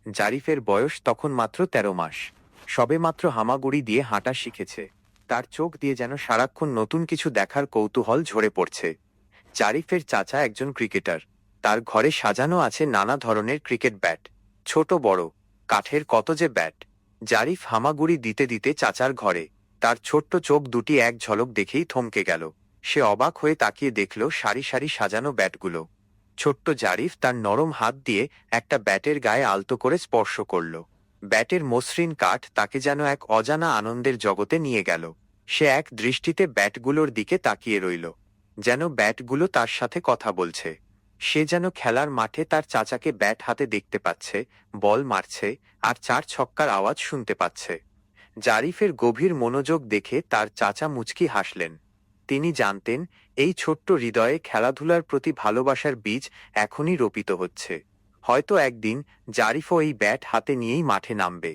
জারিফের বয়স তখন মাত্র ১৩ মাস। সবেমাত্র হামাগুড়ি দিয়ে হাঁটা শিখেছে। তার চোখ দিয়ে যেন সারাক্ষণ নতুন কিছু দেখার কৌতূহল ঝরে পড়ছে। জারিফের চাচা একজন ক্রিকেটার। তার ঘরে সাজানো আছে নানা ধরনের ক্রিকেট ব্যাট, ছোট বড়, কাঠের কত যে ব্যাট। জারিফ হামাগুড়ি দিতে দিতে চাচার ঘরে। তার ছোট্ট চোখ দুটি এক ঝলক দেখেই থমকে গেল। সে অবাক হয়ে তাকিয়ে দেখল সারি সারি সাজানো ব্যাটগুলো। ছোট্ট জারিফ তার নরম হাত দিয়ে একটা ব্যাটের গায়ে আলতো করে স্পর্শ করল। ব্যাটের মসৃণ কাঠ তাকে যেন এক অজানা আনন্দের জগতে নিয়ে গেল। সে এক দৃষ্টিতে ব্যাটগুলোর দিকে তাকিয়ে রইল, যেন ব্যাটগুলো তার সাথে কথা বলছে। সে যেন খেলার মাঠে তার চাচাকে ব্যাট হাতে দেখতে পাচ্ছে, বল মারছে, আর চার ছক্কার আওয়াজ শুনতে পাচ্ছে। জারিফের গভীর মনোযোগ দেখে তার চাচা মুচকি হাসলেন। তিনি জানতেন এই ছোট্ট হৃদয়ে খেলাধুলার প্রতি ভালোবাসার বীজ এখনই রোপিত হচ্ছে। হয়তো একদিন জারিফও এই ব্যাট হাতে নিয়েই মাঠে নামবে।